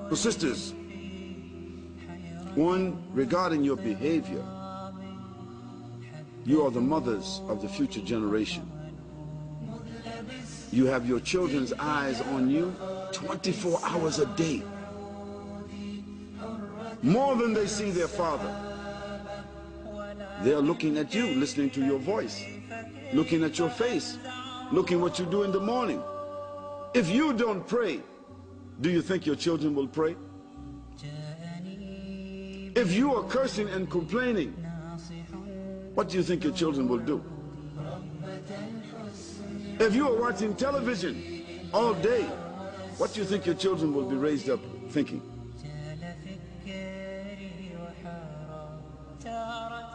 So sisters, one, regarding your behavior, you are the mothers of the future generation. You have your children's eyes on you 24 hours a day. More than they see their father. They are looking at you, listening to your voice, looking at your face, looking what you do in the morning. If you don't pray, do you think your children will pray? If you are cursing and complaining, what do you think your children will do? If you are watching television all day, what do you think your children will be raised up thinking?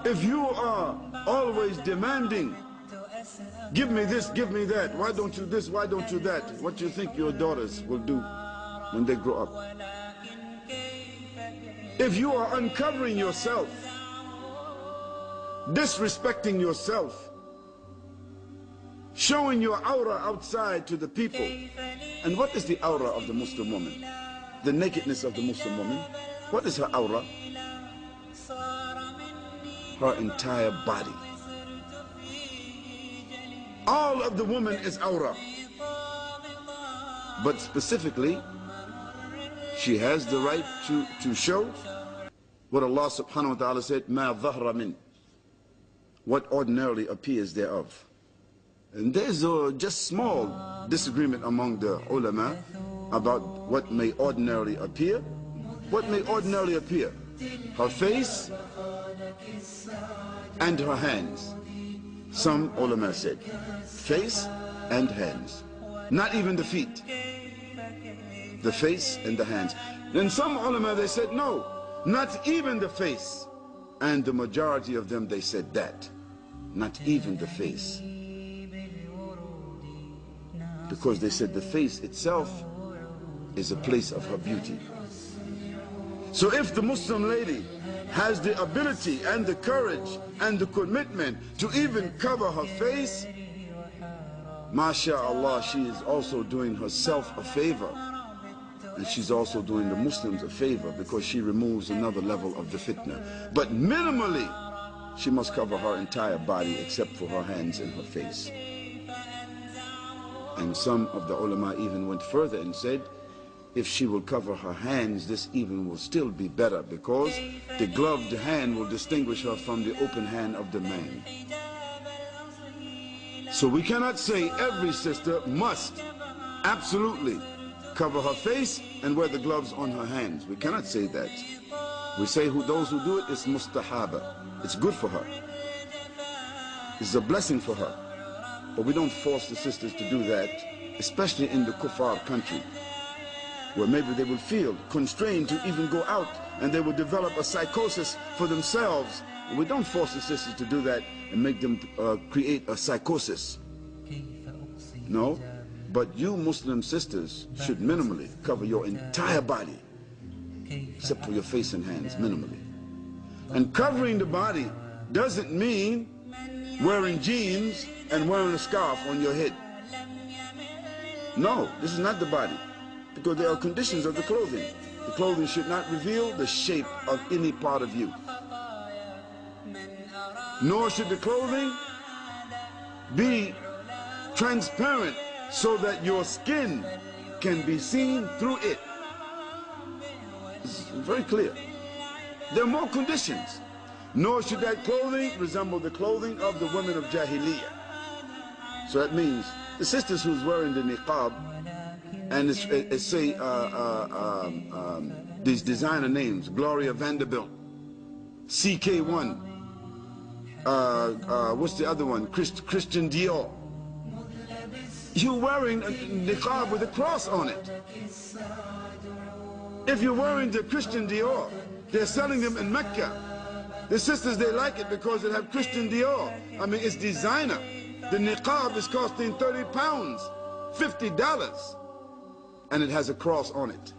If you are always demanding, give me this, give me that, why don't you this, why don't you that, what do you think your daughters will do when they grow up? If you are uncovering yourself, disrespecting yourself, showing your aura outside to the people. And what is the aura of the Muslim woman? The nakedness of the Muslim woman. What is her aura? Her entire body. All of the woman is aura. But specifically, she has the right to show what Allah subhanahu wa ta'ala said, مَا ظَهْرَ مِنْ, what ordinarily appears thereof. And there's a just small disagreement among the ulama about what may ordinarily appear. What may ordinarily appear? Her face and her hands. Some ulama said face and hands, not even the feet. The face and the hands. And some ulama, they said no, not even the face. And the majority of them, they said that, not even the face. Because they said the face itself is a place of her beauty. So if the Muslim lady has the ability and the courage and the commitment to even cover her face, MashaAllah, she is also doing herself a favor. And she's also doing the Muslims a favor, because she removes another level of the fitna. But minimally, she must cover her entire body except for her hands and her face. And some of the ulama even went further and said, if she will cover her hands, this even will still be better, because the gloved hand will distinguish her from the open hand of the man. So we cannot say every sister must absolutely cover her face and wear the gloves on her hands. We cannot say that. We say those who do it, it's mustahaba. It's good for her. It's a blessing for her. But we don't force the sisters to do that, especially in the kuffar country, where maybe they will feel constrained to even go out, and they will develop a psychosis for themselves. We don't force the sisters to do that and make them create a psychosis. No, but you Muslim sisters should minimally cover your entire body, except for your face and hands, minimally. And covering the body doesn't mean wearing jeans and wearing a scarf on your head. No, this is not the body, because there are conditions of the clothing. The clothing should not reveal the shape of any part of you. Nor should the clothing be transparent so that your skin can be seen through it. It's very clear. There are more conditions. Nor should that clothing resemble the clothing of the women of Jahiliyyah. So that means the sisters who's wearing the niqab, and it's say these designer names, Gloria Vanderbilt, CK1, what's the other one, Christian Dior. You're wearing a niqab with a cross on it. If you're wearing the Christian Dior, they're selling them in Mecca. The sisters, they like it because it have Christian Dior. I mean, it's designer. The niqab is costing 30 pounds, $50. And it has a cross on it.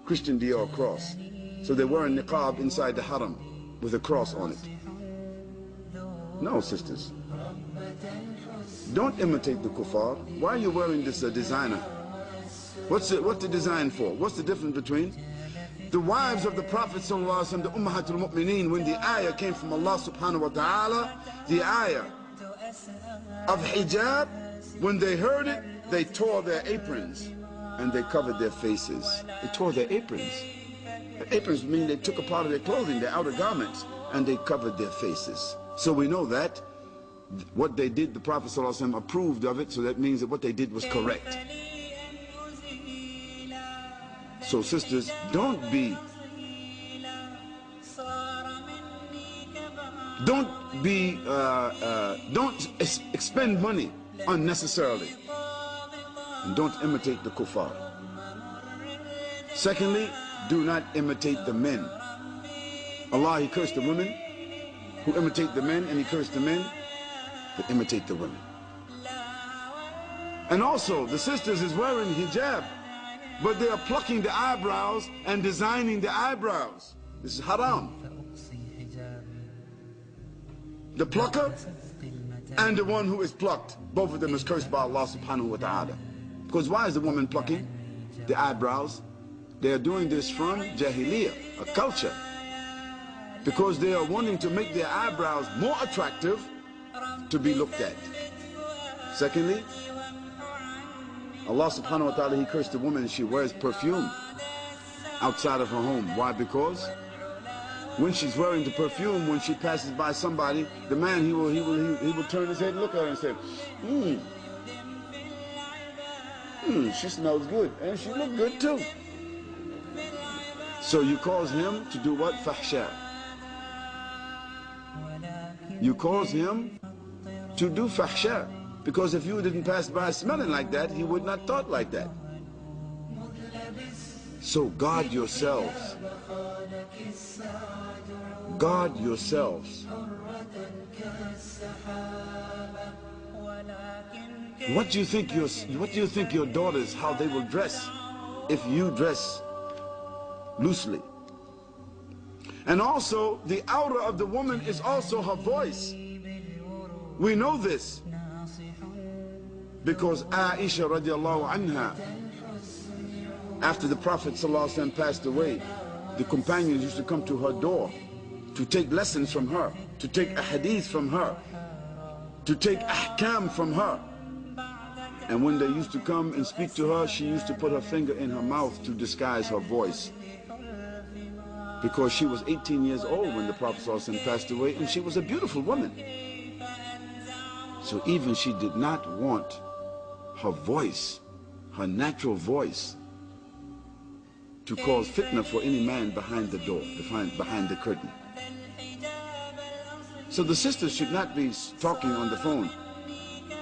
Christian Dior cross. So they're wearing niqab inside the haram with a cross on it. No, sisters. Don't imitate the kuffar. Why are you wearing this designer? What's the design for? What's the difference between the wives of the Prophet ﷺ, the Ummahatul Mu'mineen, when the ayah came from Allah subhanahu wa ta'ala, the ayah of hijab, when they heard it, they tore their aprons and they covered their faces. They tore their aprons. The aprons mean they took a part of their clothing, their outer garments, and they covered their faces. So we know that what they did, the Prophet ﷺ approved of it, so that means that what they did was correct. So sisters, don't expend money unnecessarily, and don't imitate the kuffar. Secondly, do not imitate the men. Allah, He cursed the women who imitate the men, and He cursed the men that imitate the women. And also, the sisters is wearing hijab, but they are plucking the eyebrows and designing the eyebrows. This is haram. The plucker and the one who is plucked, both of them is cursed by Allah subhanahu wa ta'ala. Because why is the woman plucking the eyebrows? They are doing this from jahiliyyah, a culture, because they are wanting to make their eyebrows more attractive to be looked at. Secondly, Allah subhanahu wa ta'ala, He cursed the woman, she wears perfume outside of her home. Why? Because when she's wearing the perfume, when she passes by somebody, the man, he will turn his head and look at her and say, she smells good, and she look good too. So you cause him to do what? Fahsha. You cause him to do fahsha. Because if you didn't pass by smelling like that, he would not thought like that. So guard yourselves. Guard yourselves. What do you think your daughters, how they will dress if you dress loosely? And also, the outer of the woman is also her voice. We know this because Aisha radiallahu anha, after the Prophet ﷺ passed away, the companions used to come to her door to take lessons from her, to take ahadith from her, to take ahkam from her. And when they used to come and speak to her, she used to put her finger in her mouth to disguise her voice, because she was 18 years old when the Prophet ﷺ passed away, and she was a beautiful woman. So even she did not want her voice, her natural voice, to cause fitna for any man behind the door, behind the curtain. So the sisters should not be talking on the phone.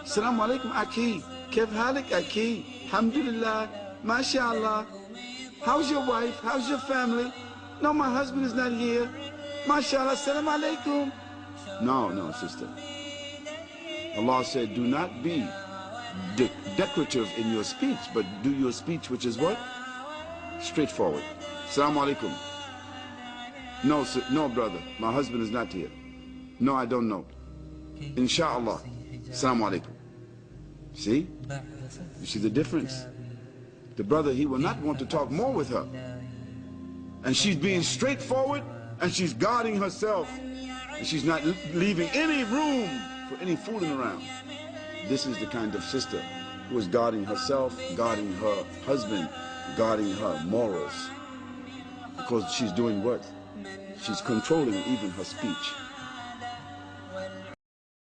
Assalamu alaikum aki, kef halik aki, alhamdulillah, mashallah. How's your wife? How's your family? No, my husband is not here. Mashallah, assalamu alaikum. No, sister. Allah said, do not be decorative in your speech, but do your speech which is what? Straightforward. Assalamu alaikum. No, brother, my husband is not here. No, I don't know. Inshallah. Assalamu alaikum. See? You see the difference? The brother, he will not want to talk more with her. And she's being straightforward, and she's guarding herself, and she's not leaving any room for any fooling around. This is the kind of sister who is guarding herself, guarding her husband, guarding her morals. Because she's doing what? She's controlling even her speech.